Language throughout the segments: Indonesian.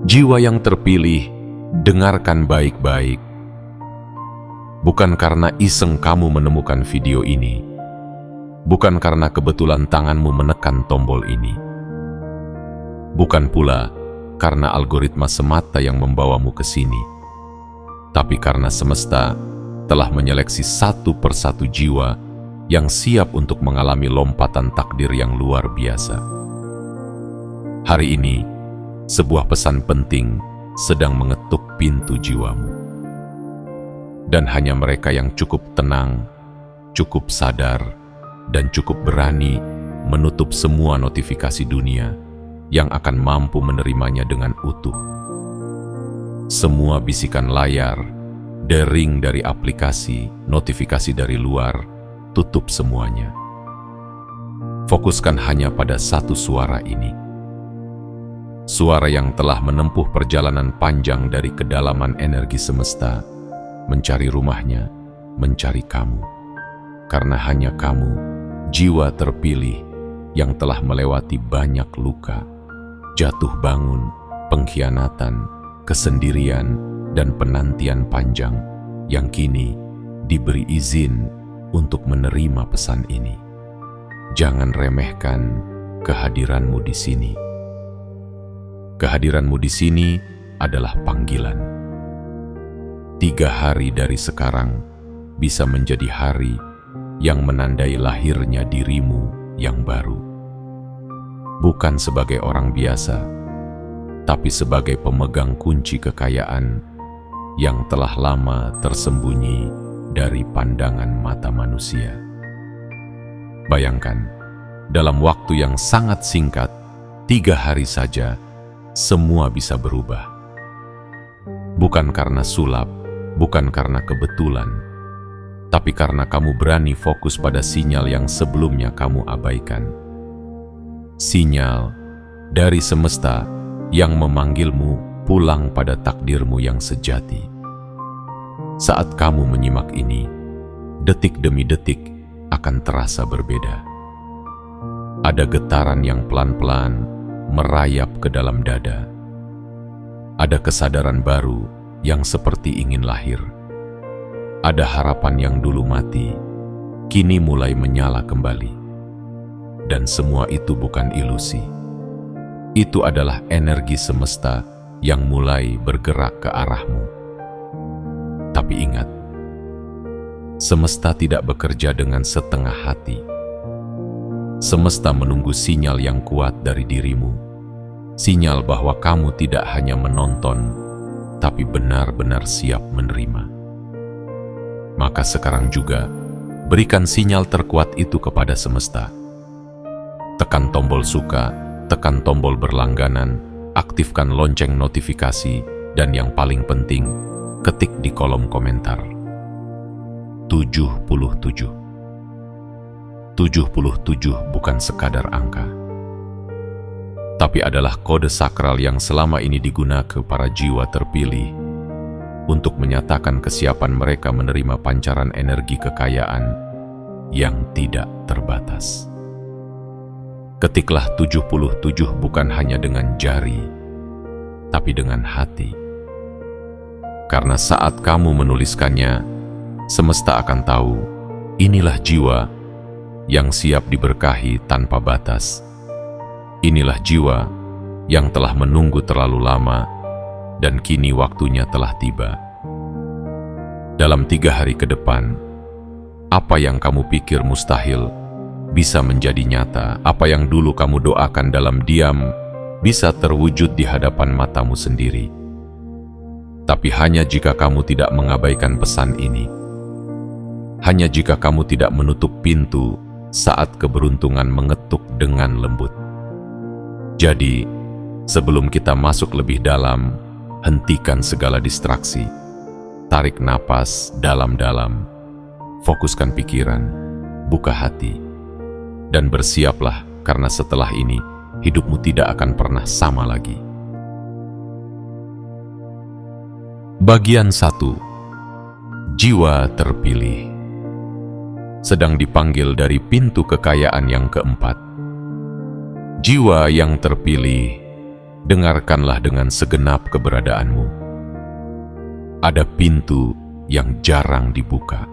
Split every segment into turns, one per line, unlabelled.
Jiwa yang terpilih, dengarkan baik-baik. Bukan karena iseng kamu menemukan video ini, bukan karena kebetulan tanganmu menekan tombol ini, bukan pula karena algoritma semata yang membawamu ke sini, tapi karena semesta telah menyeleksi satu persatu jiwa yang siap untuk mengalami lompatan takdir yang luar biasa. Hari ini, sebuah pesan penting sedang mengetuk pintu jiwamu. Dan hanya mereka yang cukup tenang, cukup sadar, dan cukup berani menutup semua notifikasi dunia yang akan mampu menerimanya dengan utuh. Semua bisikan layar, dering dari aplikasi, notifikasi dari luar, tutup semuanya. Fokuskan hanya pada satu suara ini. Suara yang telah menempuh perjalanan panjang dari kedalaman energi semesta, mencari rumahnya, mencari kamu. Karena hanya kamu, jiwa terpilih yang telah melewati banyak luka, jatuh bangun, pengkhianatan, kesendirian, dan penantian panjang yang kini diberi izin untuk menerima pesan ini. Jangan remehkan kehadiranmu di sini. Kehadiranmu di sini adalah panggilan. 3 hari dari sekarang bisa menjadi hari yang menandai lahirnya dirimu yang baru. Bukan sebagai orang biasa, tapi sebagai pemegang kunci kekayaan yang telah lama tersembunyi dari pandangan mata manusia. Bayangkan, dalam waktu yang sangat singkat, 3 hari saja, semua bisa berubah. Bukan karena sulap, bukan karena kebetulan, tapi karena kamu berani fokus pada sinyal yang sebelumnya kamu abaikan. Sinyal dari semesta yang memanggilmu pulang pada takdirmu yang sejati. Saat kamu menyimak ini, detik demi detik akan terasa berbeda. Ada getaran yang pelan-pelan merayap ke dalam dada. Ada kesadaran baru yang seperti ingin lahir. Ada harapan yang dulu mati, kini mulai menyala kembali. Dan semua itu bukan ilusi. Itu adalah energi semesta yang mulai bergerak ke arahmu. Tapi ingat, semesta tidak bekerja dengan setengah hati. Semesta menunggu sinyal yang kuat dari dirimu. Sinyal bahwa kamu tidak hanya menonton, tapi benar-benar siap menerima. Maka sekarang juga, berikan sinyal terkuat itu kepada semesta. Tekan tombol suka, tekan tombol berlangganan, aktifkan lonceng notifikasi, dan yang paling penting, ketik di kolom komentar. 77. 77 bukan sekadar angka, tapi adalah kode sakral yang selama ini digunakan para jiwa terpilih untuk menyatakan kesiapan mereka menerima pancaran energi kekayaan yang tidak terbatas. Ketiklah 77 bukan hanya dengan jari, tapi dengan hati. Karena saat kamu menuliskannya, semesta akan tahu, inilah jiwa yang siap diberkahi tanpa batas. Inilah jiwa yang telah menunggu terlalu lama dan kini waktunya telah tiba. Dalam 3 hari ke depan, apa yang kamu pikir mustahil bisa menjadi nyata. Apa yang dulu kamu doakan dalam diam bisa terwujud di hadapan matamu sendiri. Tapi hanya jika kamu tidak mengabaikan pesan ini. Hanya jika kamu tidak menutup pintu saat keberuntungan mengetuk dengan lembut. Jadi, sebelum kita masuk lebih dalam, hentikan segala distraksi. Tarik napas dalam-dalam. Fokuskan pikiran, buka hati. Dan bersiaplah karena setelah ini, hidupmu tidak akan pernah sama lagi. Bagian 1. Jiwa terpilih sedang dipanggil dari pintu kekayaan yang keempat. Jiwa yang terpilih dengarkanlah dengan segenap keberadaanmu. Ada pintu yang jarang dibuka.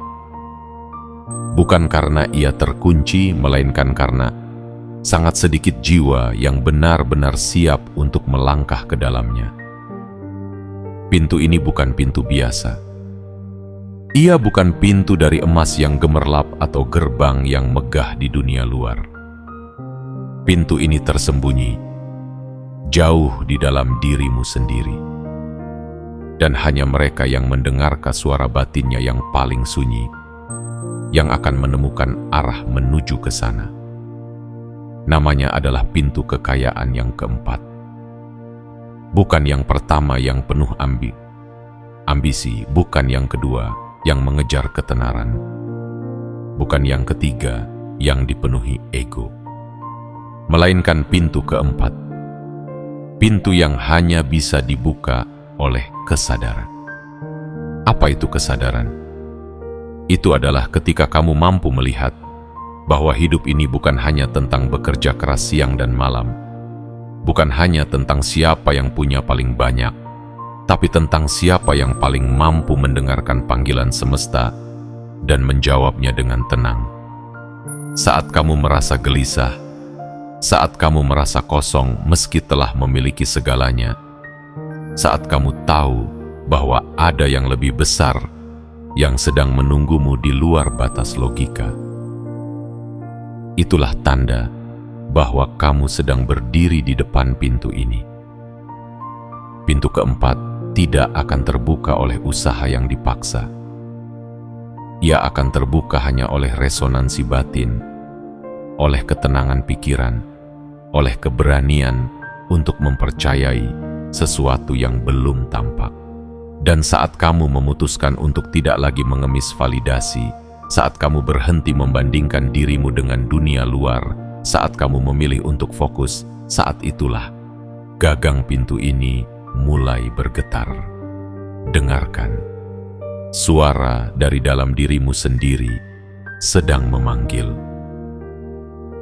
Bukan karena ia terkunci, melainkan karena sangat sedikit jiwa yang benar-benar siap untuk melangkah ke dalamnya. Pintu ini bukan pintu biasa. Ia bukan pintu dari emas yang gemerlap atau gerbang yang megah di dunia luar. Pintu ini tersembunyi, jauh di dalam dirimu sendiri. Dan hanya mereka yang mendengarkan suara batinnya yang paling sunyi, yang akan menemukan arah menuju ke sana. Namanya adalah pintu kekayaan yang keempat. Bukan yang pertama yang penuh ambisi, bukan yang kedua yang mengejar ketenaran, bukan yang ketiga yang dipenuhi ego, melainkan pintu keempat, pintu yang hanya bisa dibuka oleh kesadaran. Apa itu kesadaran? Itu adalah ketika kamu mampu melihat bahwa hidup ini bukan hanya tentang bekerja keras siang dan malam, bukan hanya tentang siapa yang punya paling banyak, tapi tentang siapa yang paling mampu mendengarkan panggilan semesta dan menjawabnya dengan tenang. Saat kamu merasa gelisah, saat kamu merasa kosong meski telah memiliki segalanya, saat kamu tahu bahwa ada yang lebih besar yang sedang menunggumu di luar batas logika, itulah tanda bahwa kamu sedang berdiri di depan pintu ini. Pintu keempat tidak akan terbuka oleh usaha yang dipaksa. Ia akan terbuka hanya oleh resonansi batin, oleh ketenangan pikiran, oleh keberanian untuk mempercayai sesuatu yang belum tampak. Dan saat kamu memutuskan untuk tidak lagi mengemis validasi, saat kamu berhenti membandingkan dirimu dengan dunia luar, saat kamu memilih untuk fokus, saat itulah gagang pintu ini mulai bergetar. Dengarkan, suara dari dalam dirimu sendiri sedang memanggil.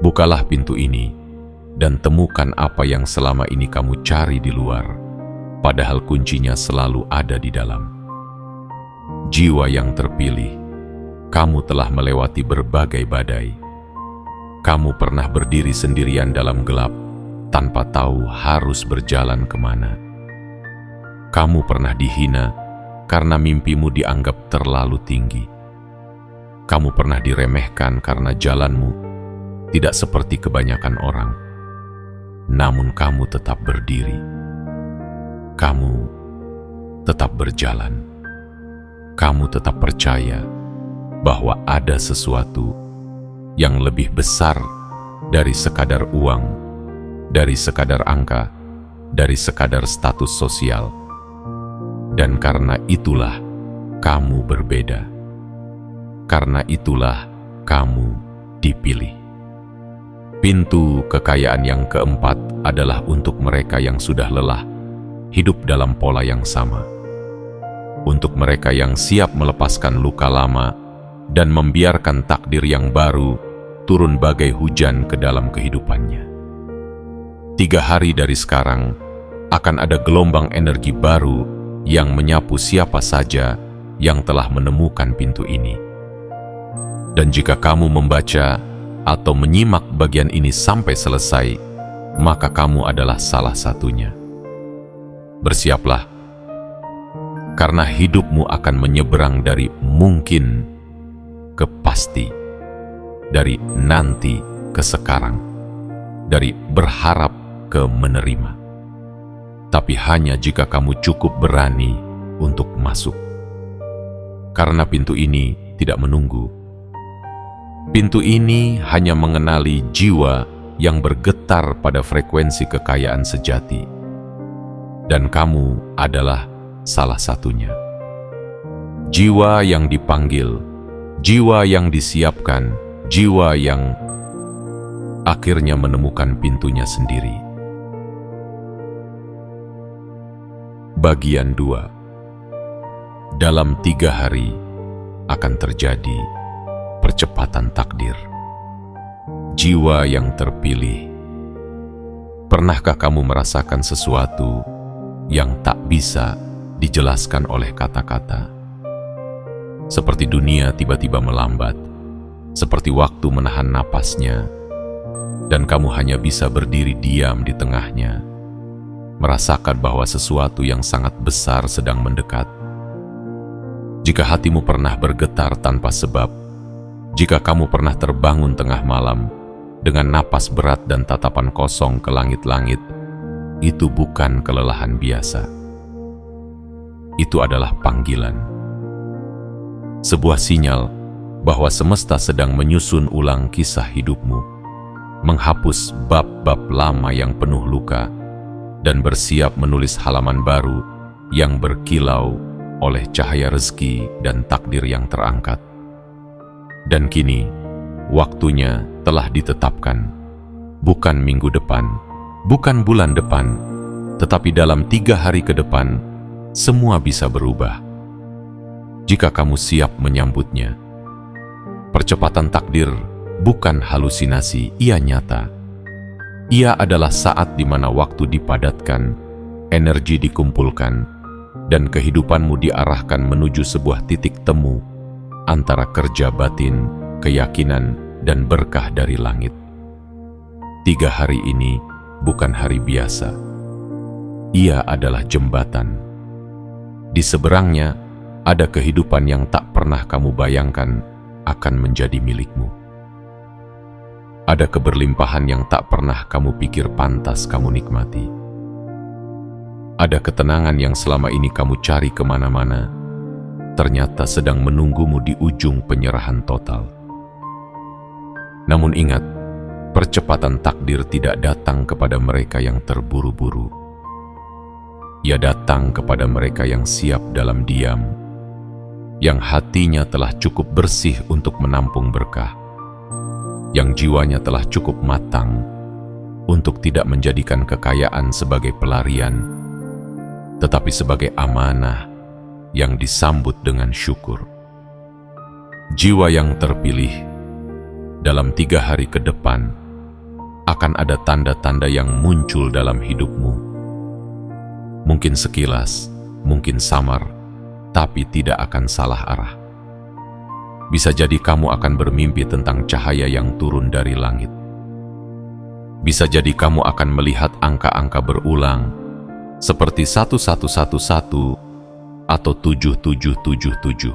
Bukalah pintu ini dan temukan apa yang selama ini kamu cari di luar, padahal kuncinya selalu ada di dalam. Jiwa yang terpilih, kamu telah melewati berbagai badai. Kamu pernah berdiri sendirian dalam gelap, tanpa tahu harus berjalan kemana. Kamu pernah dihina karena mimpimu dianggap terlalu tinggi. Kamu pernah diremehkan karena jalanmu tidak seperti kebanyakan orang. Namun kamu tetap berdiri. Kamu tetap berjalan. Kamu tetap percaya bahwa ada sesuatu yang lebih besar dari sekadar uang, dari sekadar angka, dari sekadar status sosial. Dan karena itulah kamu berbeda. Karena itulah kamu dipilih. Pintu kekayaan yang keempat adalah untuk mereka yang sudah lelah hidup dalam pola yang sama. Untuk mereka yang siap melepaskan luka lama dan membiarkan takdir yang baru turun bagai hujan ke dalam kehidupannya. 3 hari dari sekarang akan ada gelombang energi baru yang menyapu siapa saja yang telah menemukan pintu ini. Dan jika kamu membaca atau menyimak bagian ini sampai selesai, maka kamu adalah salah satunya. Bersiaplah, karena hidupmu akan menyeberang dari mungkin ke pasti, dari nanti ke sekarang, dari berharap ke menerima. Tapi hanya jika kamu cukup berani untuk masuk. Karena pintu ini tidak menunggu. Pintu ini hanya mengenali jiwa yang bergetar pada frekuensi kekayaan sejati. Dan kamu adalah salah satunya. Jiwa yang dipanggil, jiwa yang disiapkan, jiwa yang akhirnya menemukan pintunya sendiri. Bagian 2. Dalam 3 hari akan terjadi percepatan takdir. Jiwa yang terpilih, Pernahkah kamu merasakan sesuatu yang tak bisa dijelaskan oleh kata-kata? Seperti dunia tiba-tiba melambat, seperti waktu menahan napasnya, dan kamu hanya bisa berdiri diam di tengahnya, merasakan bahwa sesuatu yang sangat besar sedang mendekat. Jika hatimu pernah bergetar tanpa sebab, jika kamu pernah terbangun tengah malam dengan napas berat dan tatapan kosong ke langit-langit, itu bukan kelelahan biasa. Itu adalah panggilan. Sebuah sinyal bahwa semesta sedang menyusun ulang kisah hidupmu, menghapus bab-bab lama yang penuh luka, dan bersiap menulis halaman baru yang berkilau oleh cahaya rezeki dan takdir yang terangkat. Dan kini, waktunya telah ditetapkan, bukan minggu depan, bukan bulan depan, tetapi dalam 3 hari ke depan, semua bisa berubah. Jika kamu siap menyambutnya, percepatan takdir bukan halusinasi, ia nyata. Ia adalah saat di mana waktu dipadatkan, energi dikumpulkan, dan kehidupanmu diarahkan menuju sebuah titik temu antara kerja batin, keyakinan, dan berkah dari langit. 3 hari ini bukan hari biasa. Ia adalah jembatan. Di seberangnya ada kehidupan yang tak pernah kamu bayangkan akan menjadi milikmu. Ada keberlimpahan yang tak pernah kamu pikir pantas kamu nikmati. Ada ketenangan yang selama ini kamu cari kemana-mana, ternyata sedang menunggumu di ujung penyerahan total. Namun ingat, percepatan takdir tidak datang kepada mereka yang terburu-buru. Ia datang kepada mereka yang siap dalam diam, yang hatinya telah cukup bersih untuk menampung berkah, yang jiwanya telah cukup matang untuk tidak menjadikan kekayaan sebagai pelarian, tetapi sebagai amanah yang disambut dengan syukur. Jiwa yang terpilih dalam 3 hari ke depan akan ada tanda-tanda yang muncul dalam hidupmu. Mungkin sekilas, mungkin samar, tapi tidak akan salah arah. Bisa jadi kamu akan bermimpi tentang cahaya yang turun dari langit. Bisa jadi kamu akan melihat angka-angka berulang, seperti 1111 atau 7777.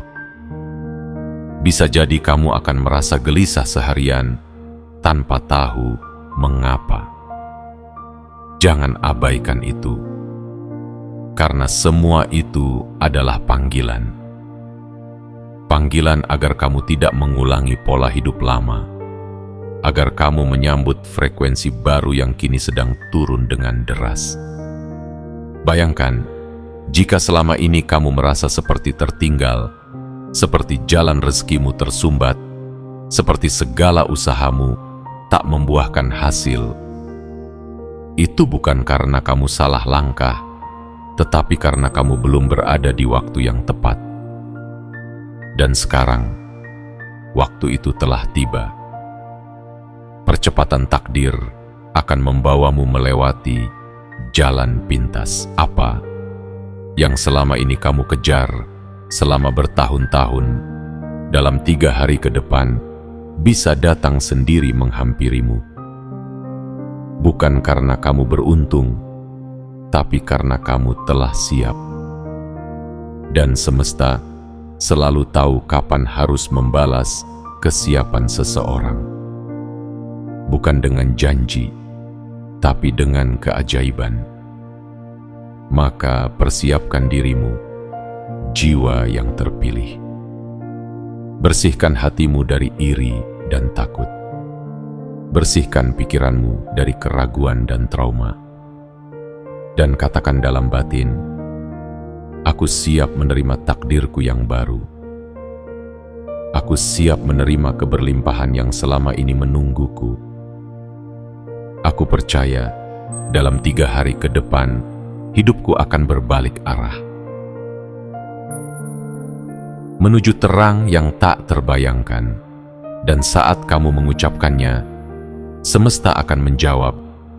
Bisa jadi kamu akan merasa gelisah seharian tanpa tahu mengapa. Jangan abaikan itu, karena semua itu adalah panggilan. Panggilan agar kamu tidak mengulangi pola hidup lama, agar kamu menyambut frekuensi baru yang kini sedang turun dengan deras. Bayangkan, jika selama ini kamu merasa seperti tertinggal, seperti jalan rezekimu tersumbat, seperti segala usahamu tak membuahkan hasil. Itu bukan karena kamu salah langkah, tetapi karena kamu belum berada di waktu yang tepat. Dan sekarang, waktu itu telah tiba. Percepatan takdir akan membawamu melewati jalan pintas apa yang selama ini kamu kejar selama bertahun-tahun. Dalam 3 hari ke depan bisa datang sendiri menghampirimu. Bukan karena kamu beruntung, tapi karena kamu telah siap. Dan semesta selalu tahu kapan harus membalas kesiapan seseorang. Bukan dengan janji, tapi dengan keajaiban. Maka persiapkan dirimu, jiwa yang terpilih. Bersihkan hatimu dari iri dan takut. Bersihkan pikiranmu dari keraguan dan trauma. Dan katakan dalam batin, aku siap menerima takdirku yang baru. Aku siap menerima keberlimpahan yang selama ini menungguku. Aku percaya dalam 3 hari ke depan, hidupku akan berbalik arah. Menuju terang yang tak terbayangkan. Dan saat kamu mengucapkannya, semesta akan menjawab,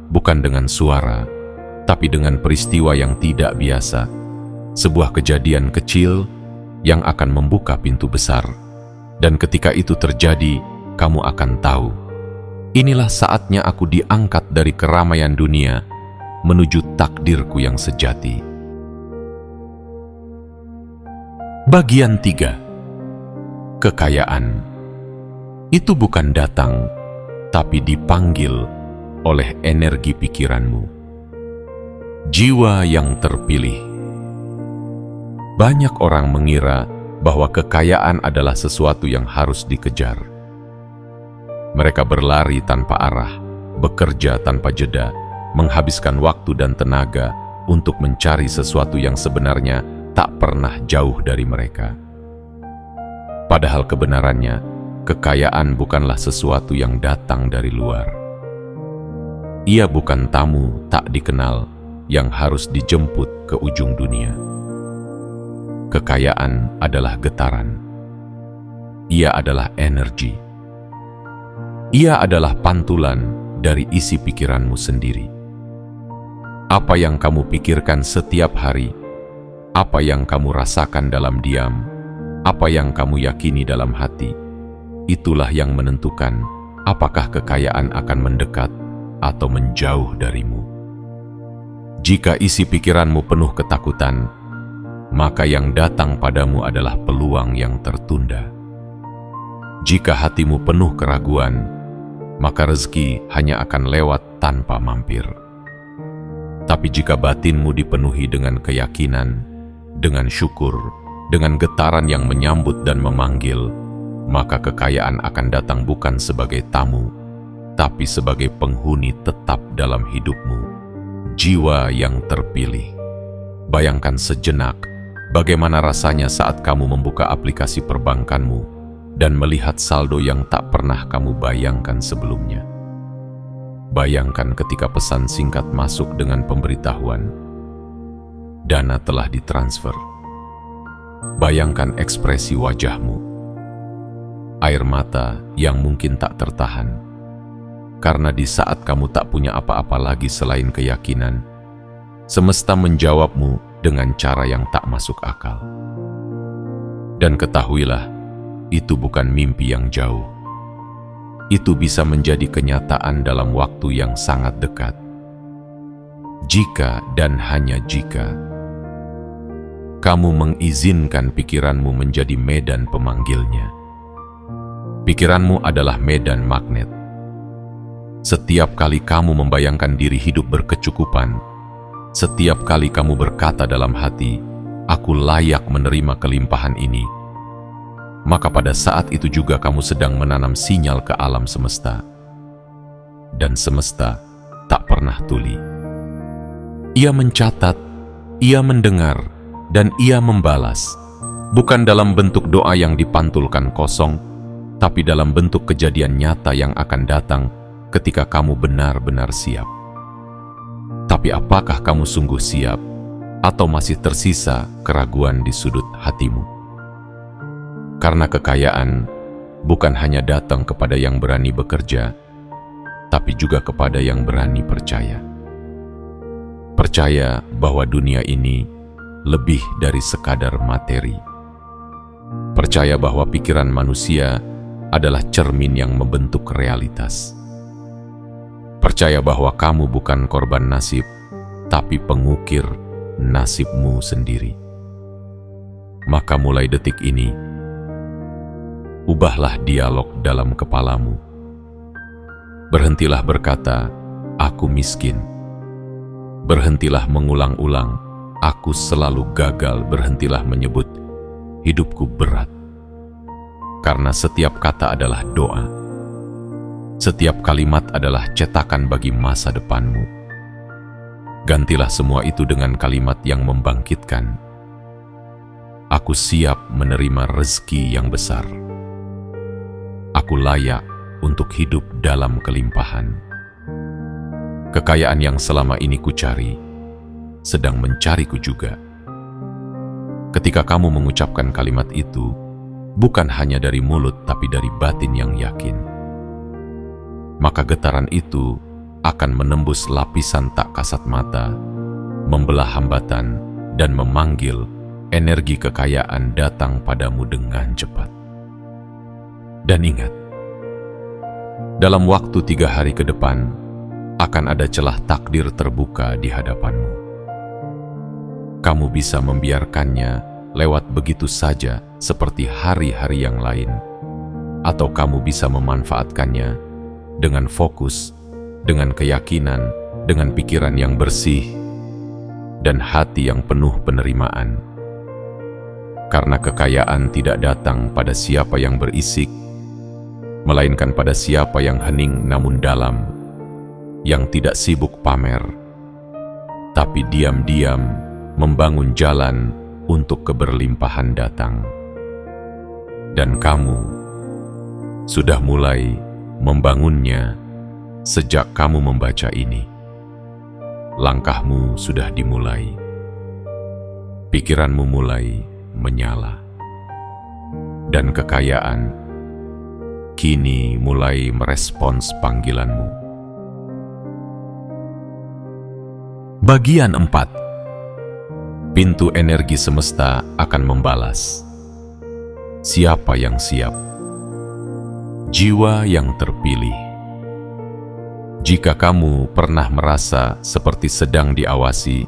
bukan dengan suara, tapi dengan peristiwa yang tidak biasa, sebuah kejadian kecil yang akan membuka pintu besar. Dan ketika itu terjadi, kamu akan tahu, inilah saatnya aku diangkat dari keramaian dunia menuju takdirku yang sejati. Bagian 3. Kekayaan itu bukan datang, tapi dipanggil oleh energi pikiranmu. Jiwa yang terpilih. Banyak orang mengira bahwa kekayaan adalah sesuatu yang harus dikejar. Mereka berlari tanpa arah, bekerja tanpa jeda, menghabiskan waktu dan tenaga untuk mencari sesuatu yang sebenarnya tak pernah jauh dari mereka. Padahal kebenarannya, kekayaan bukanlah sesuatu yang datang dari luar. Ia bukan tamu tak dikenal yang harus dijemput ke ujung dunia. Kekayaan adalah getaran. Ia adalah energi. Ia adalah pantulan dari isi pikiranmu sendiri. Apa yang kamu pikirkan setiap hari, apa yang kamu rasakan dalam diam, apa yang kamu yakini dalam hati, itulah yang menentukan apakah kekayaan akan mendekat atau menjauh darimu. Jika isi pikiranmu penuh ketakutan, maka yang datang padamu adalah peluang yang tertunda. Jika hatimu penuh keraguan, maka rezeki hanya akan lewat tanpa mampir. Tapi jika batinmu dipenuhi dengan keyakinan, dengan syukur, dengan getaran yang menyambut dan memanggil, maka kekayaan akan datang bukan sebagai tamu, tapi sebagai penghuni tetap dalam hidupmu. Jiwa yang terpilih. Bayangkan sejenak bagaimana rasanya saat kamu membuka aplikasi perbankanmu dan melihat saldo yang tak pernah kamu bayangkan sebelumnya. Bayangkan ketika pesan singkat masuk dengan pemberitahuan, dana telah ditransfer. Bayangkan ekspresi wajahmu, air mata yang mungkin tak tertahan, karena di saat kamu tak punya apa-apa lagi selain keyakinan, semesta menjawabmu dengan cara yang tak masuk akal. Dan ketahuilah, itu bukan mimpi yang jauh. Itu bisa menjadi kenyataan dalam waktu yang sangat dekat. Jika dan hanya jika kamu mengizinkan pikiranmu menjadi medan pemanggilnya. Pikiranmu adalah medan magnet. Setiap kali kamu membayangkan diri hidup berkecukupan, setiap kali kamu berkata dalam hati, "Aku layak menerima kelimpahan ini," maka pada saat itu juga kamu sedang menanam sinyal ke alam semesta. Dan semesta tak pernah tuli. Ia mencatat, ia mendengar, dan ia membalas, bukan dalam bentuk doa yang dipantulkan kosong, tapi dalam bentuk kejadian nyata yang akan datang ketika kamu benar-benar siap. Tapi apakah kamu sungguh siap, atau masih tersisa keraguan di sudut hatimu? Karena kekayaan bukan hanya datang kepada yang berani bekerja, tapi juga kepada yang berani percaya. Percaya bahwa dunia ini lebih dari sekadar materi. Percaya bahwa pikiran manusia adalah cermin yang membentuk realitas. Percaya bahwa kamu bukan korban nasib, tapi pengukir nasibmu sendiri. Maka mulai detik ini, ubahlah dialog dalam kepalamu. Berhentilah berkata, "Aku miskin." Berhentilah mengulang-ulang, "Aku selalu gagal." Berhentilah menyebut, "Hidupku berat." Karena setiap kata adalah doa. Setiap kalimat adalah cetakan bagi masa depanmu. Gantilah semua itu dengan kalimat yang membangkitkan. Aku siap menerima rezeki yang besar. Aku layak untuk hidup dalam kelimpahan. Kekayaan yang selama ini kucari, sedang mencariku juga. Ketika kamu mengucapkan kalimat itu, bukan hanya dari mulut tapi dari batin yang yakin, maka getaran itu akan menembus lapisan tak kasat mata, membelah hambatan, dan memanggil energi kekayaan datang padamu dengan cepat. Dan ingat, dalam waktu 3 hari ke depan, akan ada celah takdir terbuka di hadapanmu. Kamu bisa membiarkannya lewat begitu saja seperti hari-hari yang lain, atau kamu bisa memanfaatkannya dengan fokus, dengan keyakinan, dengan pikiran yang bersih, dan hati yang penuh penerimaan. Karena kekayaan tidak datang pada siapa yang berisik, melainkan pada siapa yang hening namun dalam, yang tidak sibuk pamer, tapi diam-diam membangun jalan untuk keberlimpahan datang. Dan kamu sudah mulai membangunnya sejak kamu membaca ini. Langkahmu sudah dimulai. Pikiranmu mulai menyala. Dan kekayaan kini mulai merespons panggilanmu. Bagian 4. Pintu energi semesta akan membalas. Siapa yang siap? Jiwa yang terpilih. Jika kamu pernah merasa seperti sedang diawasi,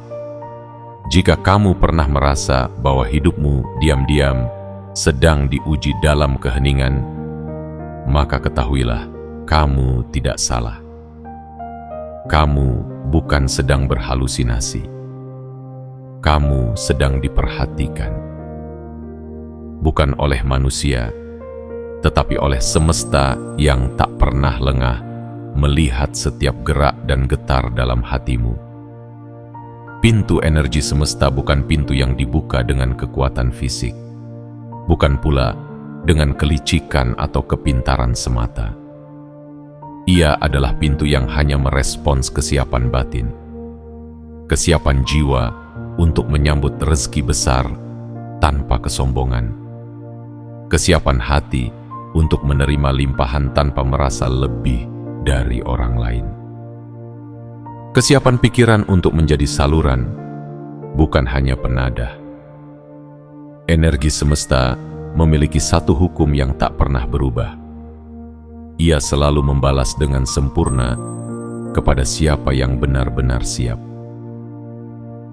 jika kamu pernah merasa bahwa hidupmu diam-diam sedang diuji dalam keheningan, maka ketahuilah, kamu tidak salah. Kamu bukan sedang berhalusinasi. Kamu sedang diperhatikan. Bukan oleh manusia, tetapi oleh semesta yang tak pernah lengah melihat setiap gerak dan getar dalam hatimu. Pintu energi semesta bukan pintu yang dibuka dengan kekuatan fisik, bukan pula dengan kelicikan atau kepintaran semata. Ia adalah pintu yang hanya merespons kesiapan batin, kesiapan jiwa untuk menyambut rezeki besar tanpa kesombongan, kesiapan hati untuk menerima limpahan tanpa merasa lebih dari orang lain, kesiapan pikiran untuk menjadi saluran, bukan hanya penadah. Energi semesta memiliki satu hukum yang tak pernah berubah. Ia selalu membalas dengan sempurna kepada siapa yang benar-benar siap.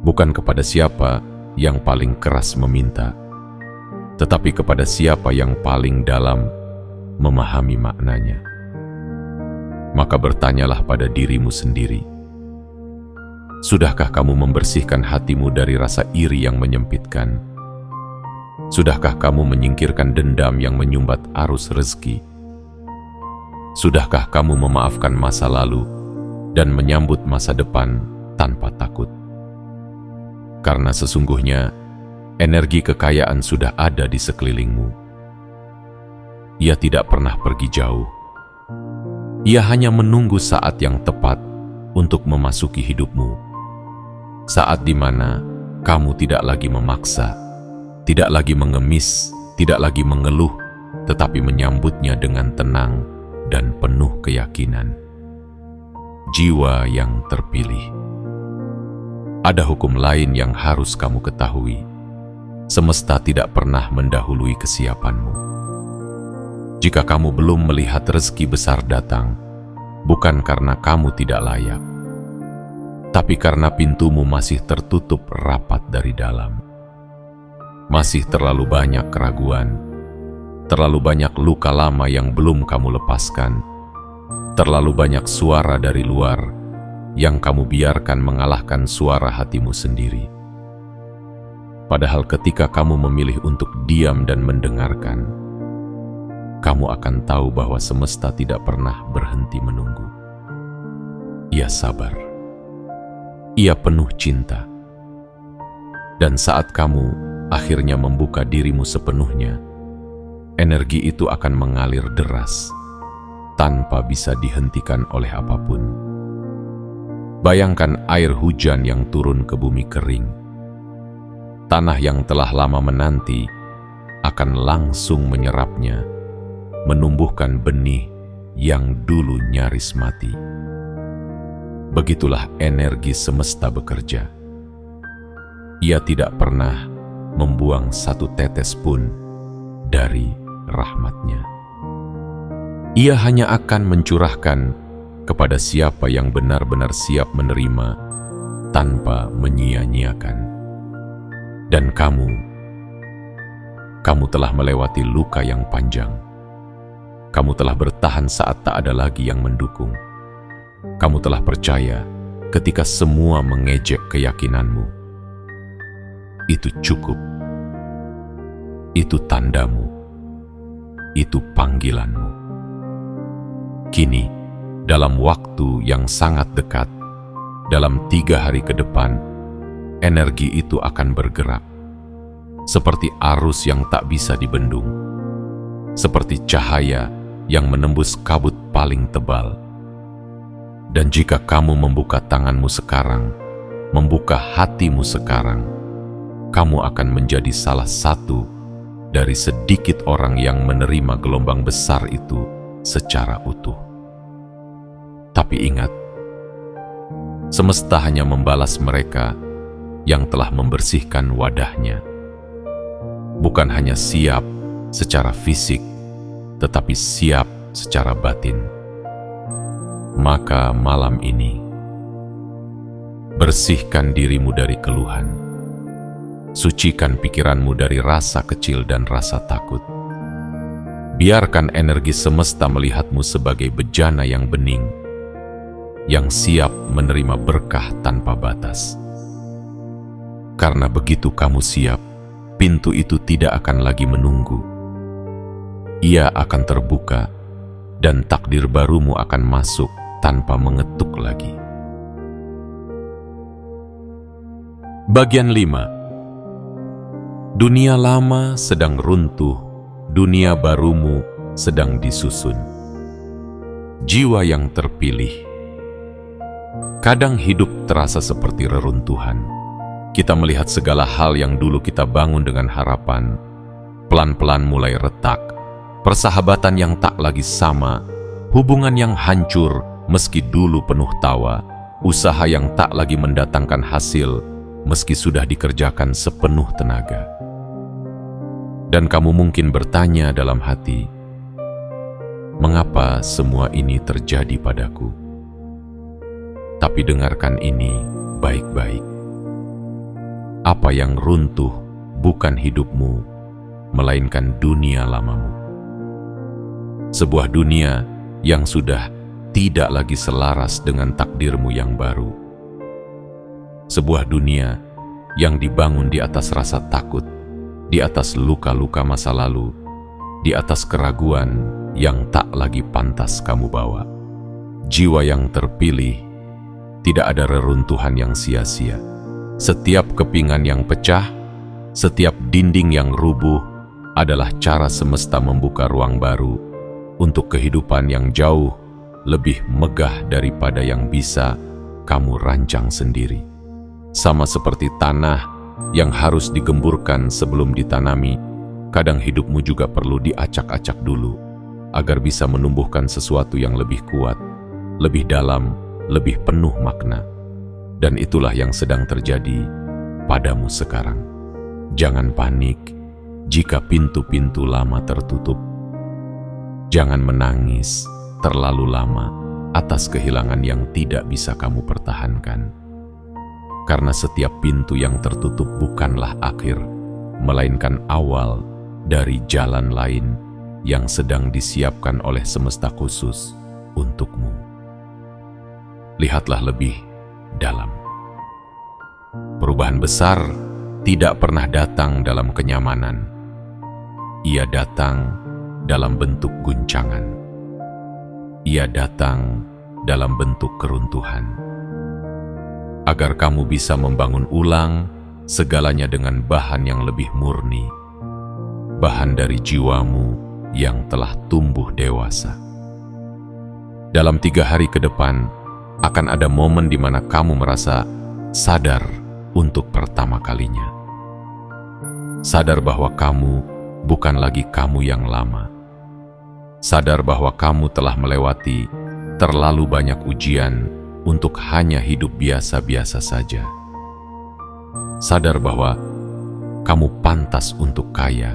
Bukan kepada siapa yang paling keras meminta, tetapi kepada siapa yang paling dalam memahami maknanya. Maka bertanyalah pada dirimu sendiri, sudahkah kamu membersihkan hatimu dari rasa iri yang menyempitkan? Sudahkah kamu menyingkirkan dendam yang menyumbat arus rezeki? Sudahkah kamu memaafkan masa lalu dan menyambut masa depan tanpa takut? Karena sesungguhnya energi kekayaan sudah ada di sekelilingmu. Ia tidak pernah pergi jauh. Ia hanya menunggu saat yang tepat untuk memasuki hidupmu. Saat di mana kamu tidak lagi memaksa, tidak lagi mengemis, tidak lagi mengeluh, tetapi menyambutnya dengan tenang dan penuh keyakinan. Jiwa yang terpilih. Ada hukum lain yang harus kamu ketahui. Semesta tidak pernah mendahului kesiapanmu. Jika kamu belum melihat rezeki besar datang, bukan karena kamu tidak layak, tapi karena pintumu masih tertutup rapat dari dalam. Masih terlalu banyak keraguan, terlalu banyak luka lama yang belum kamu lepaskan, terlalu banyak suara dari luar yang kamu biarkan mengalahkan suara hatimu sendiri. Padahal ketika kamu memilih untuk diam dan mendengarkan, kamu akan tahu bahwa semesta tidak pernah berhenti menunggu. Ia sabar. Ia penuh cinta. Dan saat kamu akhirnya membuka dirimu sepenuhnya, energi itu akan mengalir deras, tanpa bisa dihentikan oleh apapun. Bayangkan air hujan yang turun ke bumi kering. Tanah yang telah lama menanti akan langsung menyerapnya, menumbuhkan benih yang dulu nyaris mati. begitulah energi semesta bekerja. Ia tidak pernah membuang satu tetes pun dari rahmat-Nya. Ia hanya akan mencurahkan kepada siapa yang benar-benar siap menerima tanpa menyia-nyiakan. Dan kamu telah melewati luka yang panjang. Kamu telah bertahan saat tak ada lagi yang mendukung. Kamu telah percaya ketika semua mengejek keyakinanmu. Itu cukup. Itu tandamu. Itu panggilanmu. Kini, dalam waktu yang sangat dekat, dalam 3 hari ke depan, energi itu akan bergerak. Seperti arus yang tak bisa dibendung. Seperti cahaya yang menembus kabut paling tebal. Dan jika kamu membuka tanganmu sekarang, membuka hatimu sekarang, kamu akan menjadi salah satu dari sedikit orang yang menerima gelombang besar itu secara utuh. Tapi ingat, semesta hanya membalas mereka yang telah membersihkan wadahnya. Bukan hanya siap secara fisik, tetapi siap secara batin. Maka malam ini, bersihkan dirimu dari keluhan. Sucikan pikiranmu dari rasa kecil dan rasa takut. Biarkan energi semesta melihatmu sebagai bejana yang bening, yang siap menerima berkah tanpa batas. Karena begitu kamu siap, pintu itu tidak akan lagi menunggu. Ia akan terbuka, dan takdir barumu akan masuk tanpa mengetuk lagi. Bagian 5. Dunia lama sedang runtuh, dunia barumu sedang disusun. Jiwa yang terpilih. Kadang hidup terasa seperti reruntuhan. Kita melihat segala hal yang dulu kita bangun dengan harapan, pelan-pelan mulai retak. Persahabatan yang tak lagi sama, hubungan yang hancur meski dulu penuh tawa, usaha yang tak lagi mendatangkan hasil meski sudah dikerjakan sepenuh tenaga. Dan kamu mungkin bertanya dalam hati, mengapa semua ini terjadi padaku? Tapi dengarkan ini baik-baik. Apa yang runtuh bukan hidupmu, melainkan dunia lamamu. Sebuah dunia yang sudah tidak lagi selaras dengan takdirmu yang baru. Sebuah dunia yang dibangun di atas rasa takut, di atas luka-luka masa lalu, di atas keraguan yang tak lagi pantas kamu bawa. Jiwa yang terpilih, tidak ada reruntuhan yang sia-sia. Setiap kepingan yang pecah, setiap dinding yang rubuh adalah cara semesta membuka ruang baru untuk kehidupan yang jauh lebih megah daripada yang bisa kamu rancang sendiri. Sama seperti tanah yang harus digemburkan sebelum ditanami, kadang hidupmu juga perlu diacak-acak dulu agar bisa menumbuhkan sesuatu yang lebih kuat, lebih dalam, lebih penuh makna. Dan itulah yang sedang terjadi padamu sekarang. Jangan panik jika pintu-pintu lama tertutup. Jangan menangis terlalu lama atas kehilangan yang tidak bisa kamu pertahankan. Karena setiap pintu yang tertutup bukanlah akhir, melainkan awal dari jalan lain yang sedang disiapkan oleh semesta khusus untukmu. Lihatlah lebih dalam. Perubahan besar tidak pernah datang dalam kenyamanan. Ia datang dalam bentuk guncangan. Ia datang dalam bentuk keruntuhan. Agar kamu bisa membangun ulang segalanya dengan bahan yang lebih murni. Bahan dari jiwamu yang telah tumbuh dewasa. Dalam 3 hari ke depan, akan ada momen di mana kamu merasa sadar untuk pertama kalinya. Sadar bahwa kamu bukan lagi kamu yang lama. Sadar bahwa kamu telah melewati terlalu banyak ujian untuk hanya hidup biasa-biasa saja. Sadar bahwa kamu pantas untuk kaya,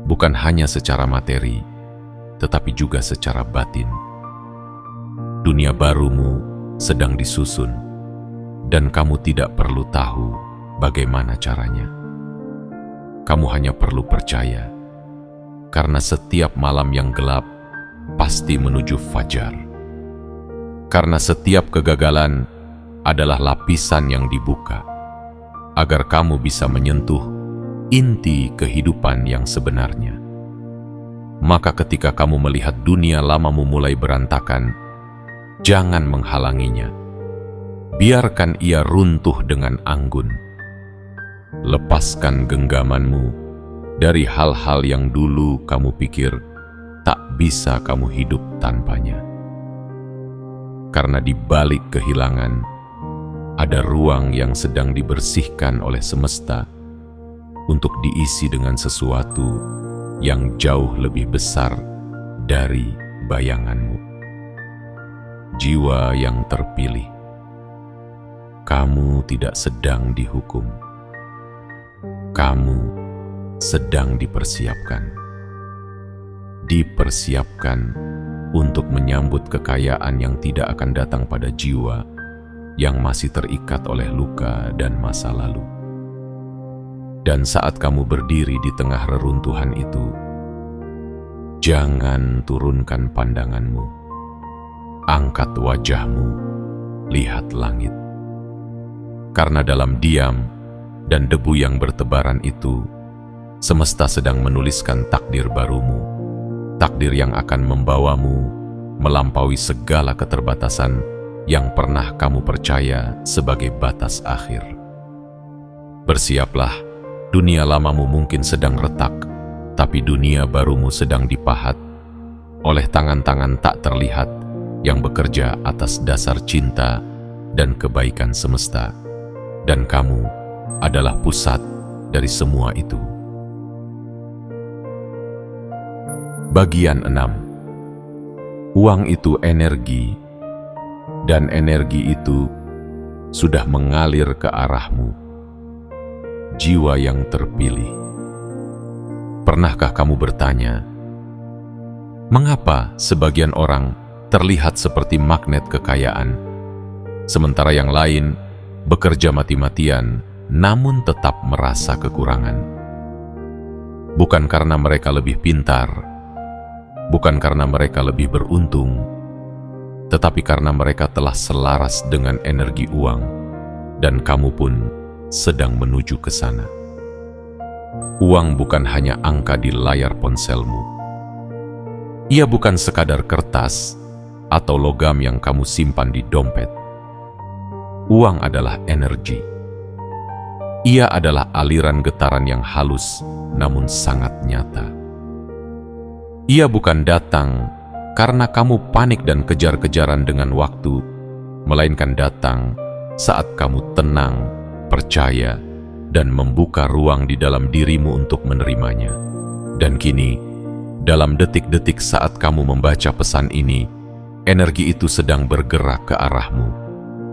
bukan hanya secara materi, tetapi juga secara batin. Dunia barumu sedang disusun, dan kamu tidak perlu tahu bagaimana caranya. Kamu hanya perlu percaya, karena setiap malam yang gelap pasti menuju fajar. Karena setiap kegagalan adalah lapisan yang dibuka, agar kamu bisa menyentuh inti kehidupan yang sebenarnya. Maka ketika kamu melihat dunia lamamu mulai berantakan, jangan menghalanginya. Biarkan ia runtuh dengan anggun. Lepaskan genggamanmu dari hal-hal yang dulu kamu pikir tak bisa kamu hidup tanpanya. Karena di balik kehilangan, ada ruang yang sedang dibersihkan oleh semesta untuk diisi dengan sesuatu yang jauh lebih besar dari bayanganmu. Jiwa yang terpilih, kamu tidak sedang dihukum. Kamu sedang dipersiapkan. Dipersiapkan untuk menyambut kekayaan yang tidak akan datang pada jiwa yang masih terikat oleh luka dan masa lalu. Dan saat kamu berdiri di tengah reruntuhan itu, jangan turunkan pandanganmu. Angkat wajahmu, lihat langit. Karena dalam diam dan debu yang bertebaran itu, semesta sedang menuliskan takdir barumu. Takdir yang akan membawamu melampaui segala keterbatasan yang pernah kamu percaya sebagai batas akhir. Bersiaplah, dunia lamamu mungkin sedang retak, tapi dunia barumu sedang dipahat oleh tangan-tangan tak terlihat yang bekerja atas dasar cinta dan kebaikan semesta. Dan kamu adalah pusat dari semua itu. Bagian 6. Uang itu energi, dan energi itu sudah mengalir ke arahmu. Jiwa yang terpilih. Pernahkah kamu bertanya, mengapa sebagian orang terlihat seperti magnet kekayaan, sementara yang lain bekerja mati-matian namun tetap merasa kekurangan? Bukan karena mereka lebih pintar, bukan karena mereka lebih beruntung, tetapi karena mereka telah selaras dengan energi uang, dan kamu pun sedang menuju ke sana. Uang bukan hanya angka di layar ponselmu. Ia bukan sekadar kertas atau logam yang kamu simpan di dompet. Uang adalah energi. Ia adalah aliran getaran yang halus namun sangat nyata. Ia bukan datang karena kamu panik dan kejar-kejaran dengan waktu, melainkan datang saat kamu tenang, percaya, dan membuka ruang di dalam dirimu untuk menerimanya. Dan kini, dalam detik-detik saat kamu membaca pesan ini, energi itu sedang bergerak ke arahmu.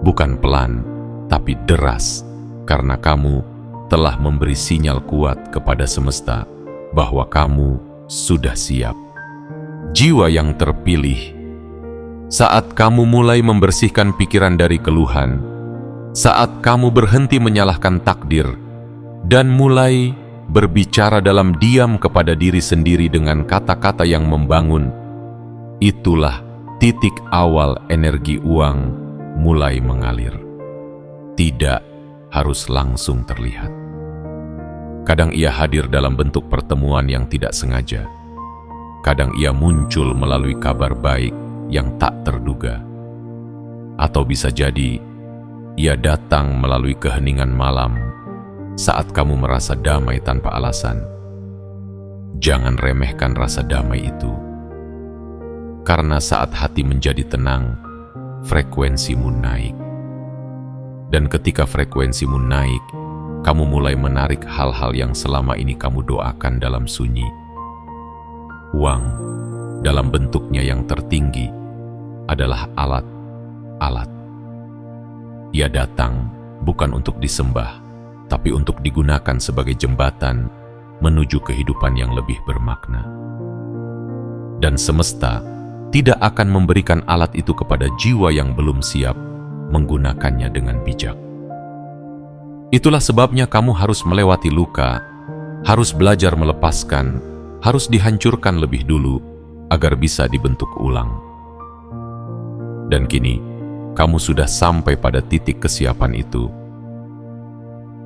Bukan pelan, tapi deras, karena kamu telah memberi sinyal kuat kepada semesta bahwa kamu sudah siap. Jiwa yang terpilih, saat kamu mulai membersihkan pikiran dari keluhan, saat kamu berhenti menyalahkan takdir, dan mulai berbicara dalam diam kepada diri sendiri dengan kata-kata yang membangun, itulah titik awal energi uang mulai mengalir. Tidak harus langsung terlihat. Kadang ia hadir dalam bentuk pertemuan yang tidak sengaja. Kadang ia muncul melalui kabar baik yang tak terduga. Atau bisa jadi, ia datang melalui keheningan malam saat kamu merasa damai tanpa alasan. Jangan remehkan rasa damai itu. Karena saat hati menjadi tenang, frekuensimu naik. Dan ketika frekuensimu naik, kamu mulai menarik hal-hal yang selama ini kamu doakan dalam sunyi. Uang, dalam bentuknya yang tertinggi, adalah alat Ia datang bukan untuk disembah, tapi untuk digunakan sebagai jembatan menuju kehidupan yang lebih bermakna. Dan semesta tidak akan memberikan alat itu kepada jiwa yang belum siap menggunakannya dengan bijak. Itulah sebabnya kamu harus melewati luka, harus belajar melepaskan, harus dihancurkan lebih dulu agar bisa dibentuk ulang. Dan kini, kamu sudah sampai pada titik kesiapan itu.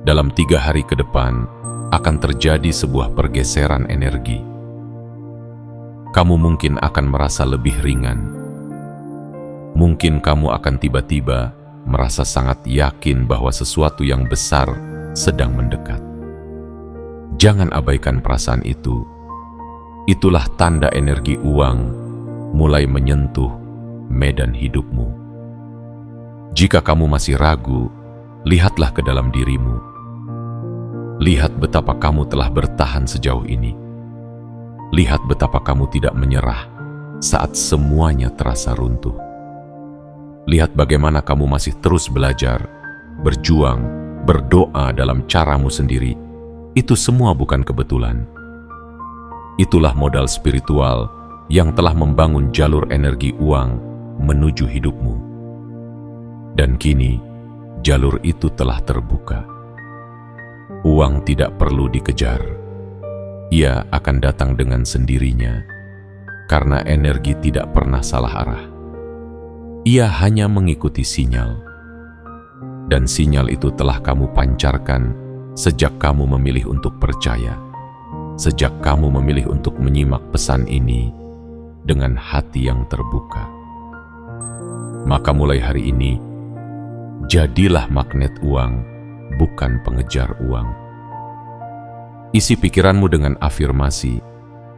Dalam 3 hari ke depan akan terjadi sebuah pergeseran energi. Kamu mungkin akan merasa lebih ringan. Mungkin kamu akan tiba-tiba merasa sangat yakin bahwa sesuatu yang besar sedang mendekat. Jangan abaikan perasaan itu. Itulah tanda energi uang mulai menyentuh medan hidupmu. Jika kamu masih ragu, lihatlah ke dalam dirimu. Lihat betapa kamu telah bertahan sejauh ini. Lihat betapa kamu tidak menyerah saat semuanya terasa runtuh. Lihat bagaimana kamu masih terus belajar, berjuang, berdoa dalam caramu sendiri. Itu semua bukan kebetulan. Itulah modal spiritual yang telah membangun jalur energi uang menuju hidupmu. Dan kini, jalur itu telah terbuka. Uang tidak perlu dikejar. Ia akan datang dengan sendirinya, karena energi tidak pernah salah arah. Ia hanya mengikuti sinyal. Dan sinyal itu telah kamu pancarkan sejak kamu memilih untuk percaya, sejak kamu memilih untuk menyimak pesan ini dengan hati yang terbuka. Maka mulai hari ini, jadilah magnet uang, bukan pengejar uang. Isi pikiranmu dengan afirmasi,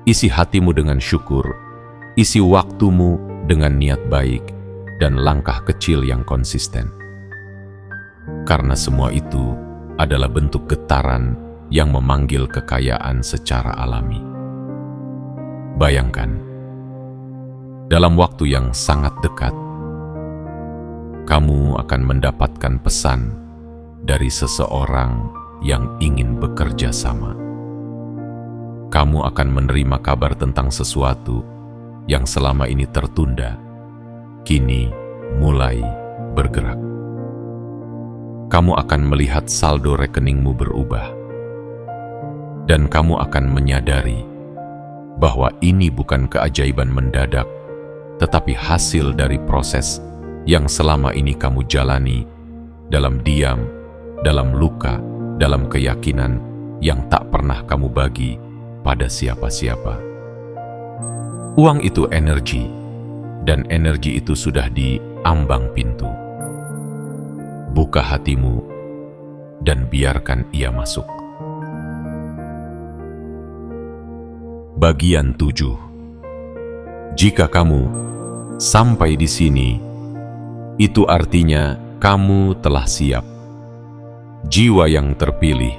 isi hatimu dengan syukur, isi waktumu dengan niat baik, dan langkah kecil yang konsisten. Karena semua itu adalah bentuk getaran yang memanggil kekayaan secara alami. Bayangkan, dalam waktu yang sangat dekat, kamu akan mendapatkan pesan dari seseorang yang ingin bekerja sama. Kamu akan menerima kabar tentang sesuatu yang selama ini tertunda, kini mulai bergerak. Kamu akan melihat saldo rekeningmu berubah, dan kamu akan menyadari bahwa ini bukan keajaiban mendadak, tetapi hasil dari proses yang selama ini kamu jalani dalam diam, dalam luka, dalam keyakinan yang tak pernah kamu bagi pada siapa-siapa. Uang itu energi, dan energi itu sudah di ambang pintu. Buka hatimu dan biarkan ia masuk. Bagian 7. Jika kamu sampai di sini, itu artinya kamu telah siap. Jiwa yang terpilih.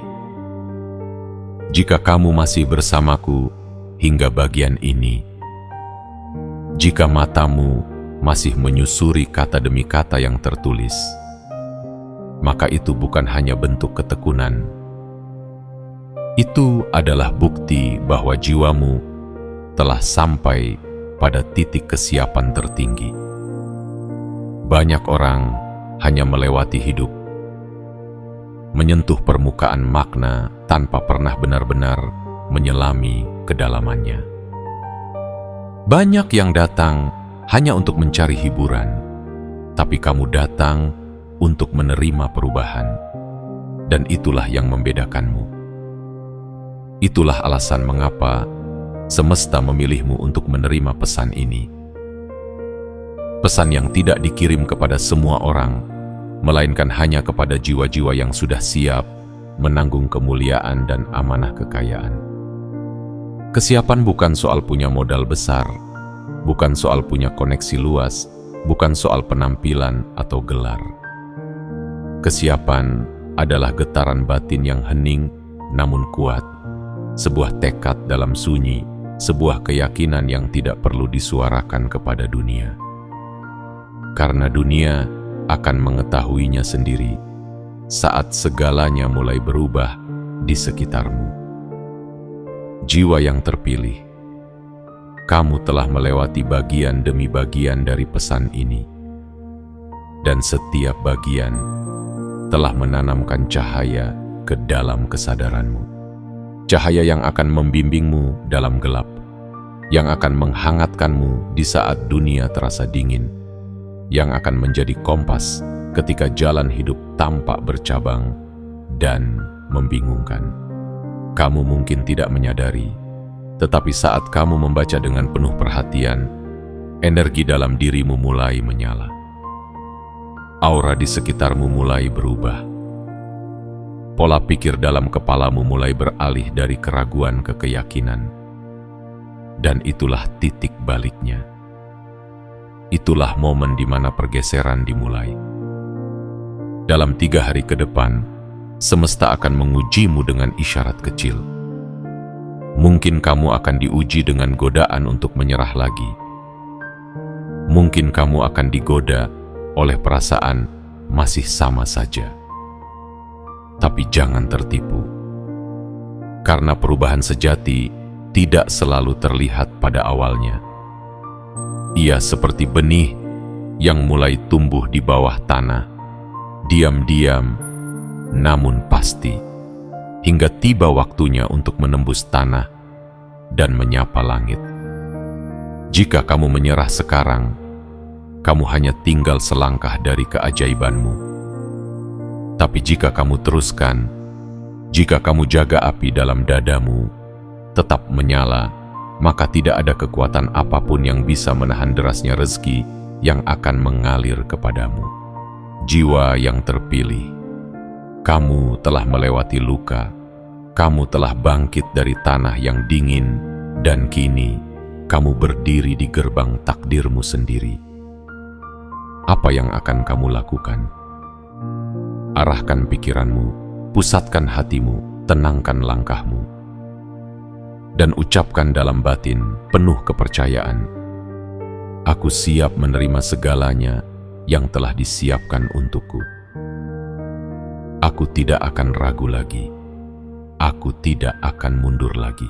Jika kamu masih bersamaku hingga bagian ini, jika matamu masih menyusuri kata demi kata yang tertulis, maka itu bukan hanya bentuk ketekunan. Itu adalah bukti bahwa jiwamu telah sampai pada titik kesiapan tertinggi. Banyak orang hanya melewati hidup, menyentuh permukaan makna tanpa pernah benar-benar menyelami kedalamannya. Banyak yang datang hanya untuk mencari hiburan, tapi kamu datang untuk menerima perubahan, dan itulah yang membedakanmu. Itulah alasan mengapa semesta memilihmu untuk menerima pesan ini. Pesan yang tidak dikirim kepada semua orang, melainkan hanya kepada jiwa-jiwa yang sudah siap menanggung kemuliaan dan amanah kekayaan. Kesiapan bukan soal punya modal besar, bukan soal punya koneksi luas, bukan soal penampilan atau gelar. Kesiapan adalah getaran batin yang hening namun kuat, sebuah tekad dalam sunyi, sebuah keyakinan yang tidak perlu disuarakan kepada dunia. Karena dunia akan mengetahuinya sendiri saat segalanya mulai berubah di sekitarmu. Jiwa yang terpilih, kamu telah melewati bagian demi bagian dari pesan ini, dan setiap bagian telah menanamkan cahaya ke dalam kesadaranmu. Cahaya yang akan membimbingmu dalam gelap, yang akan menghangatkanmu di saat dunia terasa dingin, yang akan menjadi kompas ketika jalan hidup tampak bercabang dan membingungkan. Kamu mungkin tidak menyadari, tetapi saat kamu membaca dengan penuh perhatian, energi dalam dirimu mulai menyala. Aura di sekitarmu mulai berubah. Pola pikir dalam kepalamu mulai beralih dari keraguan ke keyakinan. Dan itulah titik baliknya. Itulah momen di mana pergeseran dimulai. Dalam 3 hari ke depan, semesta akan mengujimu dengan isyarat kecil. Mungkin kamu akan diuji dengan godaan untuk menyerah lagi. Mungkin kamu akan digoda oleh perasaan masih sama saja. Tapi jangan tertipu. Karena perubahan sejati tidak selalu terlihat pada awalnya. Ia seperti benih yang mulai tumbuh di bawah tanah, diam-diam namun pasti, hingga tiba waktunya untuk menembus tanah dan menyapa langit. Jika kamu menyerah sekarang, kamu hanya tinggal selangkah dari keajaibanmu. Tapi jika kamu teruskan, jika kamu jaga api dalam dadamu tetap menyala, maka tidak ada kekuatan apapun yang bisa menahan derasnya rezeki yang akan mengalir kepadamu. Jiwa yang terpilih, kamu telah melewati luka, kamu telah bangkit dari tanah yang dingin, dan kini kamu berdiri di gerbang takdirmu sendiri. Apa yang akan kamu lakukan? Arahkan pikiranmu, pusatkan hatimu, tenangkan langkahmu, dan ucapkan dalam batin penuh kepercayaan, aku siap menerima segalanya yang telah disiapkan untukku. Aku tidak akan ragu lagi. Aku tidak akan mundur lagi.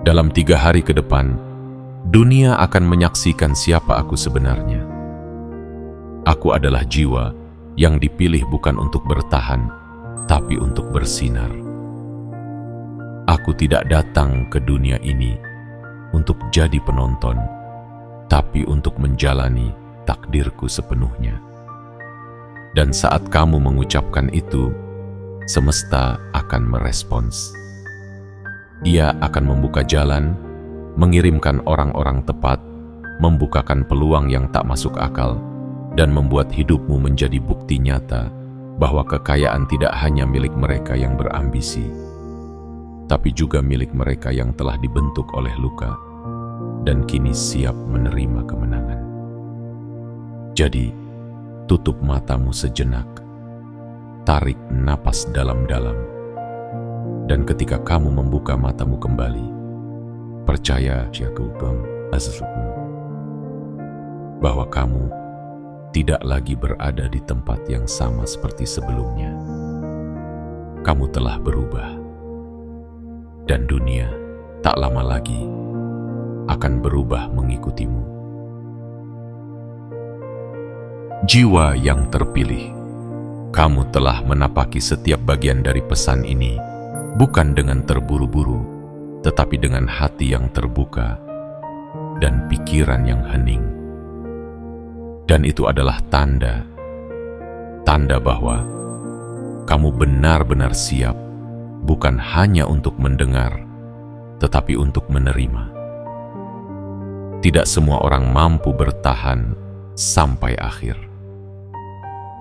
Dalam 3 hari ke depan, dunia akan menyaksikan siapa aku sebenarnya. Aku adalah jiwa yang dipilih bukan untuk bertahan, tapi untuk bersinar. Aku tidak datang ke dunia ini untuk jadi penonton, tapi untuk menjalani takdirku sepenuhnya. Dan saat kamu mengucapkan itu, semesta akan merespons. Ia akan membuka jalan, mengirimkan orang-orang tepat, membukakan peluang yang tak masuk akal, dan membuat hidupmu menjadi bukti nyata bahwa kekayaan tidak hanya milik mereka yang berambisi, tapi juga milik mereka yang telah dibentuk oleh luka dan kini siap menerima kemenangan. Jadi, tutup matamu sejenak, tarik napas dalam-dalam, dan ketika kamu membuka matamu kembali, percaya bahwa kamu tidak lagi berada di tempat yang sama seperti sebelumnya. Kamu telah berubah, dan dunia tak lama lagi akan berubah mengikutimu. Jiwa yang terpilih, kamu telah menapaki setiap bagian dari pesan ini, bukan dengan terburu-buru, tetapi dengan hati yang terbuka dan pikiran yang hening. Dan itu adalah tanda bahwa kamu benar-benar siap, bukan hanya untuk mendengar, tetapi untuk menerima. Tidak semua orang mampu bertahan sampai akhir.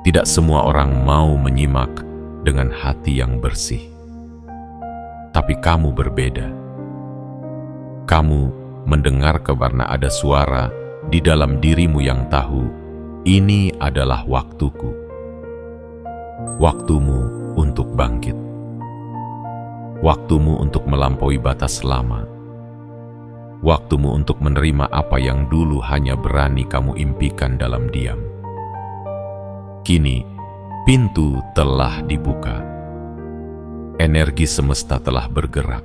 Tidak semua orang mau menyimak dengan hati yang bersih. Tapi kamu berbeda. Kamu mendengar karena ada suara di dalam dirimu yang tahu, ini adalah waktuku. Waktumu untuk bangkit. Waktumu untuk melampaui batas lama. Waktumu untuk menerima apa yang dulu hanya berani kamu impikan dalam diam. Kini, pintu telah dibuka. Energi semesta telah bergerak.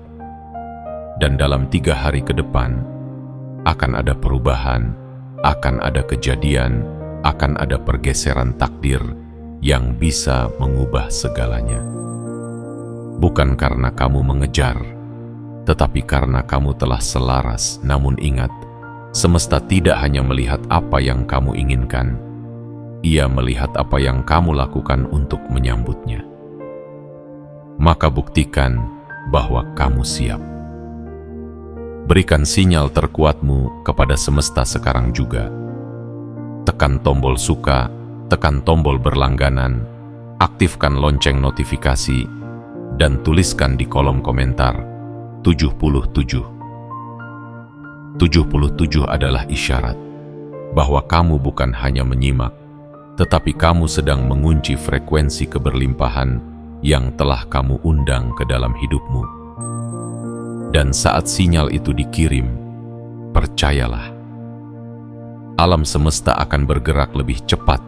Dan dalam 3 hari ke depan, akan ada perubahan, akan ada kejadian, akan ada pergeseran takdir yang bisa mengubah segalanya. Bukan karena kamu mengejar, tetapi karena kamu telah selaras. Namun ingat, semesta tidak hanya melihat apa yang kamu inginkan, ia melihat apa yang kamu lakukan untuk menyambutnya. Maka buktikan bahwa kamu siap. Berikan sinyal terkuatmu kepada semesta sekarang juga. Tekan tombol suka, tekan tombol berlangganan, aktifkan lonceng notifikasi, dan tuliskan di kolom komentar 77. 77 adalah isyarat bahwa kamu bukan hanya menyimak, tetapi kamu sedang mengunci frekuensi keberlimpahan yang telah kamu undang ke dalam hidupmu. Dan saat sinyal itu dikirim, percayalah, alam semesta akan bergerak lebih cepat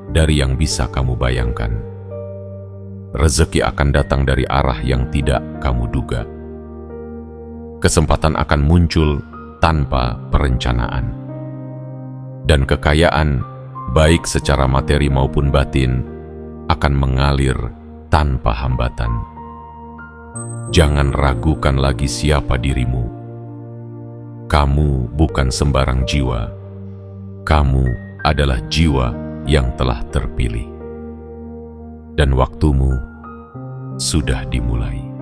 dari yang bisa kamu bayangkan. Rezeki akan datang dari arah yang tidak kamu duga. Kesempatan akan muncul tanpa perencanaan. Dan kekayaan, baik secara materi maupun batin, akan mengalir tanpa hambatan. Jangan ragukan lagi siapa dirimu. Kamu bukan sembarang jiwa. Kamu adalah jiwa yang telah terpilih. Dan waktumu sudah dimulai.